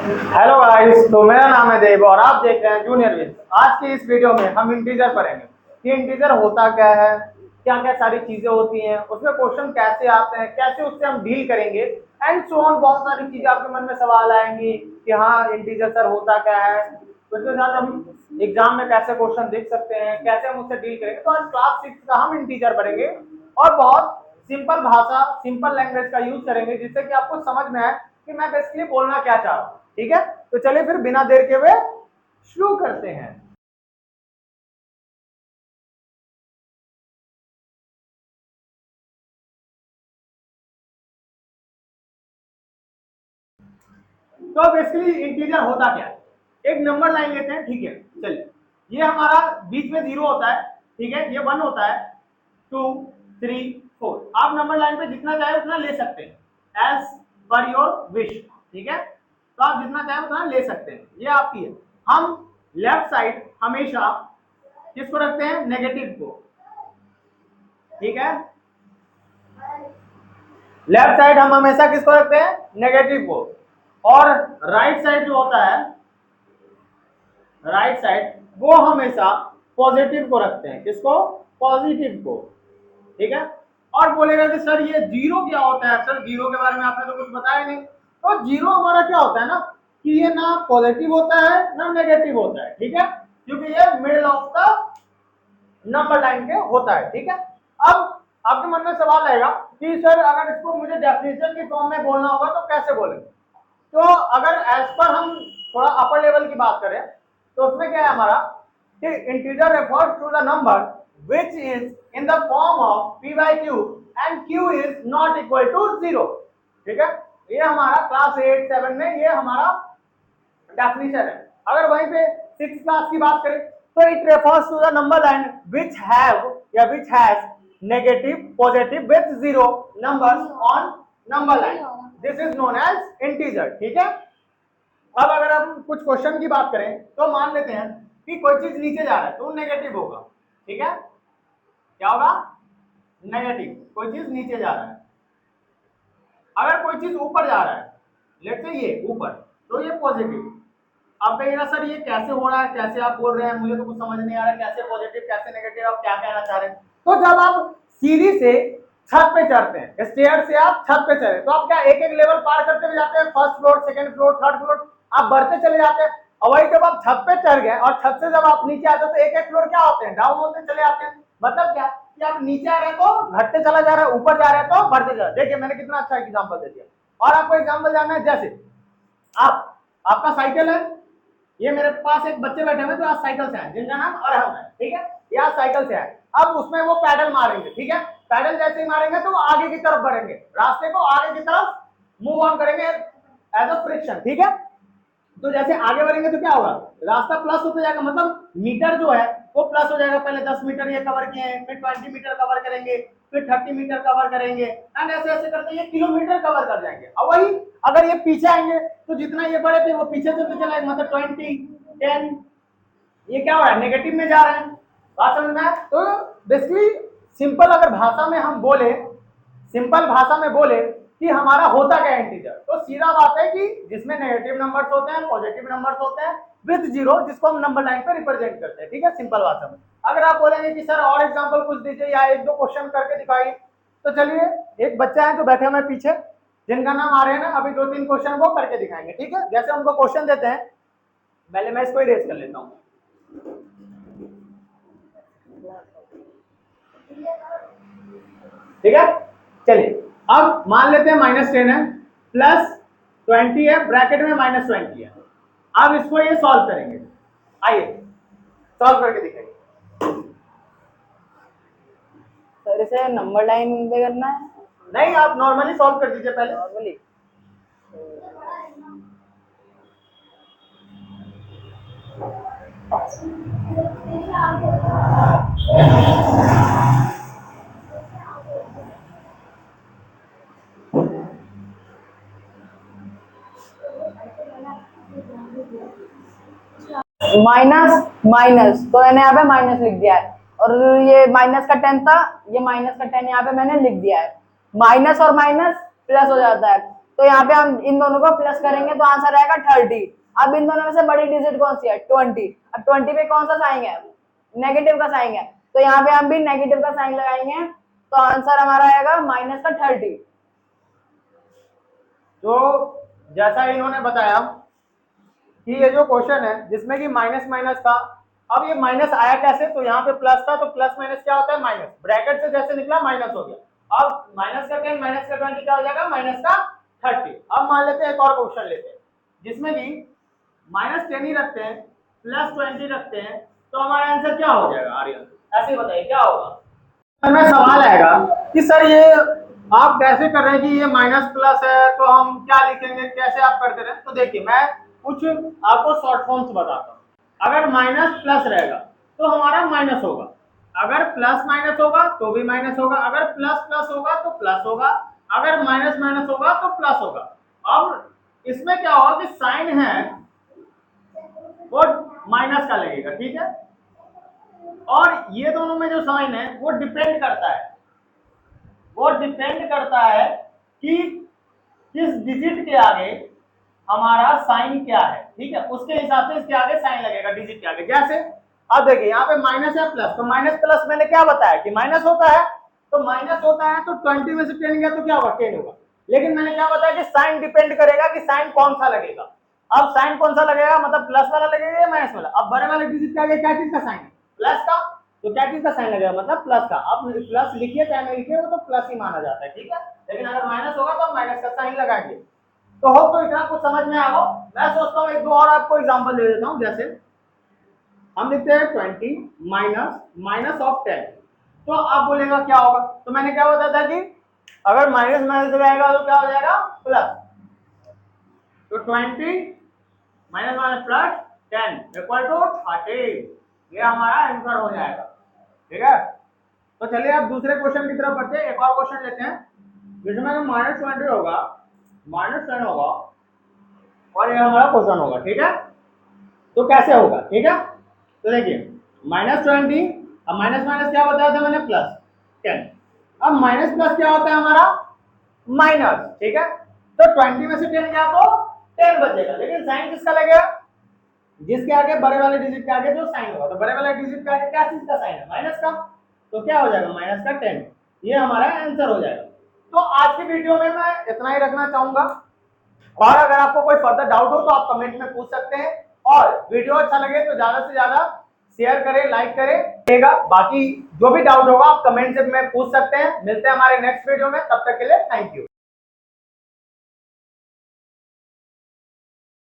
Hello guys, तो मेरा नाम है देव और आप देख रहे हैं जूनियर विद। आज की इस वीडियो में हम इंटीजर पढ़ेंगे कि इंटीजर होता क्या है, क्या क्या सारी चीजें होती हैं, उसमें क्वेश्चन कैसे आते हैं, कैसे उससे हम डील करेंगे एंड सो ऑन। बहुत सारी चीजें आपके मन में सवाल आएंगी कि हाँ इंटीजर सर होता क्या है, उसके साथ हम एग्जाम में कैसे क्वेश्चन देख सकते हैं, कैसे हम उससे डील करेंगे। तो आज क्लास 6 का हम इंटीजर पढ़ेंगे और बहुत सिंपल भाषा, सिंपल लैंग्वेज का यूज करेंगे जिससे कि आपको समझ में आए कि मैं बेसिकली बोलना क्या चाह रहा हूँ। ठीक है, तो चलिए फिर बिना देर के हुए शुरू करते हैं। तो बेसिकली इंटीजर होता क्या है, एक नंबर लाइन लेते हैं। ठीक है, चलिए ये हमारा बीच में 0 होता है, ठीक है, ये 1 होता है, 2 3 4। आप नंबर लाइन पे जितना चाहे उतना ले सकते हैं एज पर योर विश। ठीक है, तो आप जितना चाहे उतना ले सकते हैं, ये आपकी है। हम लेफ्ट साइड हमेशा किसको रखते हैं, नेगेटिव को। ठीक है, लेफ्ट साइड हम हमेशा किसको रखते हैं, नेगेटिव को। और राइट साइड जो होता है, राइट साइड वो हमेशा पॉजिटिव को रखते हैं। किसको, पॉजिटिव को। ठीक है, और बोलेगा कि सर ये जीरो क्या होता है, सर जीरो के बारे में आपने तो कुछ बताया नहीं। तो जीरो हमारा क्या होता है ना, कि ये ना पॉजिटिव होता है ना नेगेटिव होता है। ठीक है, क्योंकि ये middle of the number line के होता है। ठीक है, अब आपके मन में सवाल आएगा कि सर अगर इसको मुझे डेफिनेशन के फॉर्म में बोलना होगा तो कैसे बोलेंगे। तो अगर एज पर हम थोड़ा अपर लेवल की बात करें तो उसमें क्या है हमारा कि integer refers to the number which is in the form of p by q and q is not equal to 0। ठीक है, ये हमारा क्लास 8 7 में ये हमारा डेफिनेशन है। अगर वहीं पे 6 क्लास की बात करें तो it refers to the number line which have या which has negative positive with 0 numbers on number line, this is known as integer. ठीक है, अब अगर हम कुछ क्वेश्चन की बात करें तो मान लेते हैं कि कोई चीज नीचे जा रहा है तो नेगेटिव होगा। ठीक है, क्या होगा, नेगेटिव। कोई चीज नीचे जा रहा है। अगर कोई चीज ऊपर जा रहा है, लेट्स से ये ऊपर, तो ये पॉजिटिव। अब कहिएगा सर ये कैसे हो रहा है, कैसे आप बोल रहे हैं, मुझे तो कुछ समझ नहीं आ रहा है, कैसे पॉजिटिव कैसे नेगेटिव, आप क्या कहना चाह रहे हैं। तो जब आप सीढ़ी से छत पे चढ़ते हैं, स्टेयर से आप छत पे चढ़े तो आप क्या एक एक लेवल पार करते हुए जाते हैं, first floor second floor third floor, आप बढ़ते चले जाते हैं। और वही जब आप छत पे चढ़ गए और छत से जब आप नीचे आते हो तो एक एक फ्लोर क्या होते हैं, डाउन होते चले जाते हैं। मतलब क्या कि आप नीचे आ रहे हैं तो घटते चला जा रहा है, ऊपर जा रहे हैं तो बढ़ते जा रहे हैं। देखिए मैंने कितना अच्छा एग्जाम्पल दे दिया। और आपको एग्जाम्पल जानना है, जैसे आपका साइकिल है, ये मेरे पास एक बच्चे बैठे हुए तो आज साइकिल से आए जिनका नाम अरहम है। ठीक है, ये आज साइकिल से आए, अब उसमें वो पैडल मारेंगे। ठीक है, पैडल जैसे ही मारेंगे तो वो आगे की तरफ बढ़ेंगे, रास्ते को आगे की तरफ मूव ऑन करेंगे एज अ फ्रिक्शन। ठीक है, तो जैसे आगे बढ़ेंगे तो क्या होगा, रास्ता प्लस होते जाएगा, मतलब मीटर जो है वो प्लस हो जाएगा। पहले 10 मीटर ये कवर किए हैं, फिर 20 मीटर कवर करेंगे, फिर 30 मीटर कवर करेंगे एंड ऐसे ऐसे करते ये किलोमीटर कवर कर जाएंगे। और वही अगर ये पीछे आएंगे तो जितना ये बड़े थे वो पीछे चलते चले, मतलब 20 10, ये क्या हो रहा है, नेगेटिव में जा रहे हैं। बात समझ में आया? तो बेसिकली सिंपल अगर भाषा में हम बोले, सिंपल भाषा में बोले कि हमारा होता क्या है इंटीजर, तो सीधा बात है कि जिसमें नेगेटिव नंबर्स होते हैं, पॉजिटिव नंबर्स होते हैं विद 0, जिसको हम नंबर लाइन पर रिप्रेजेंट करते हैं। ठीक है, सिंपल भाषा में। अगर आप बोलेंगे कि सर और एग्जांपल कुछ दीजिए या एक दो क्वेश्चन करके दिखाइए, तो चलिए एक बच्चा है जो बैठे हुए पीछे, जिनका नाम आ रहे हैं ना, अभी 2-3 क्वेश्चन वो करके दिखाएंगे। ठीक है, जैसे उनको क्वेश्चन देते हैं, पहले मैं इसको इरेज कर लेता हूँ। ठीक है, चलिए अब मान लेते हैं -10 है, +20 है, ब्रैकेट में -20 है। अब इसको ये सॉल्व करेंगे, आइए सॉल्व करके दिखाइए। सर इसे नंबर लाइन पे करना है, नहीं, आप नॉर्मली सॉल्व कर दीजिए पहले। नॉर्मली। माइनस माइनस तो मैंने यहाँ पे माइनस लिख दिया है, और ये -10 था, ये -10 यहाँ पे मैंने लिख दिया है। माइनस और माइनस प्लस हो जाता है, तो यहाँ पे हम इन दोनों को प्लस करेंगे तो आंसर आएगा 30। अब इन दोनों में से बड़ी डिजिट कौन सी है? 20। अब 20 पे कौन सा साइन है? नेगेटिव का साइन है, तो यहाँ पे हम भी नेगेटिव का साइन लगाएंगे, तो आंसर हमारा आएगा माइनस का 30। तो जैसा इन्होंने बताया कि ये जो क्वेश्चन है जिसमें कि माइनस माइनस था, अब ये माइनस आया कैसे? तो यहाँ पे प्लस था, तो प्लस माइनस क्या होता है? माइनस। ब्रैकेट से जैसे निकला माइनस हो गया। अब माइनस का 10 माइनस का 20 क्या हो जाएगा? माइनस का 30। अब मान लेते हैं एक और क्वेश्चन लेते हैं जिसमें कि माइनस 10 ही रखते हैं, प्लस 20 रखते हैं, तो हमारा आंसर क्या हो जाएगा? आर्यन ऐसे ही बताइए क्या होगा। में सवाल आएगा कि सर ये आप कैसे कर रहे हैं कि ये माइनस प्लस है, तो हम क्या लिखेंगे, कैसे आप करते रहे? तो देखिए मैं कुछ आपको शॉर्ट फॉर्म्स बताता हूँ। अगर माइनस प्लस रहेगा तो हमारा माइनस होगा, अगर प्लस माइनस होगा तो भी माइनस होगा, अगर प्लस प्लस होगा तो प्लस होगा, अगर माइनस माइनस होगा तो प्लस होगा। अब इसमें क्या होगा कि साइन है वो माइनस का लगेगा, ठीक है, और ये दोनों में जो साइन है वो डिपेंड करता है, वो डिपेंड करता है कि किस डिजिट के आगे हमारा साइन क्या है, ठीक है, उसके हिसाब से इसके आगे साइन लगेगा डिजिट के आगे। जैसे अब देखिए यहाँ पे माइनस है प्लस, तो माइनस प्लस मैंने क्या बताया कि माइनस होता है, तो माइनस होता है तो 20 में से 10 गया तो क्या होगा? 10 होगा। लेकिन मैंने क्या बताया कि साइन डिपेंड करेगा कि साइन कौन सा लगेगा। अब साइन कौन सा लगेगा, मतलब प्लस वाला लगेगा या माइनस वाला? अब बड़े वाले डिजिट के आगे क्या चीज का साइन है? प्लस का, तो क्या चीज का साइन लगेगा? मतलब प्लस का। अब प्लस लिखिए चाहे नहीं लिखिए वो तो प्लस ही माना जाता है, ठीक है, लेकिन अगर माइनस होगा तो माइनस का साइन लगाएंगे। तो हो तो इतना कुछ समझ में आ गो। मैं सोचता हूँ एक दो और आपको एग्जांपल दे देता हूँ। जैसे हम लिखते हैं 20 माइनस माइनस ऑफ 10, तो आप बोलेगा क्या होगा? तो मैंने क्या बताया था कि अगर माइनस माइनस लगाएगा तो क्या हो जाएगा? प्लस। तो 20 minus minus plus 10 equal to 30, ये हमारा आंसर हो जाएगा, ठीक है। तो चलिए अब दूसरे क्वेश्चन की तरफ बढ़ते हैं। एक और क्वेश्चन लेते हैं जिसमें माइनस 20 होगा, माइनस 10 होगा और ये हमारा क्वेश्चन होगा, ठीक है। तो कैसे होगा, ठीक है। तो देखिए -20, अब माइनस माइनस क्या बताया था मैंने? प्लस 10। अब माइनस प्लस क्या होता है हमारा? माइनस, ठीक है। तो 20 में से 10 गया तो 10 बचेगा, लेकिन साइन किसका लगेगा? जिसके आगे बड़े वाले डिजिट के आगे जो साइन होगा, तो बड़े वाले डिजिट के आगे क्या चीज का साइन है? माइनस का, तो क्या हो जाएगा? माइनस का 10, ये हमारा आंसर हो जाएगा। तो आज की वीडियो में मैं इतना ही रखना चाहूंगा, और अगर आपको कोई फर्दर डाउट हो तो आप कमेंट में पूछ सकते हैं, और वीडियो अच्छा लगे तो ज्यादा से ज्यादा शेयर करें, लाइक करें। बाकी जो भी डाउट होगा आप कमेंट से में पूछ सकते हैं। मिलते हैं हमारे नेक्स्ट वीडियो में, तब तक के लिए थैंक यू।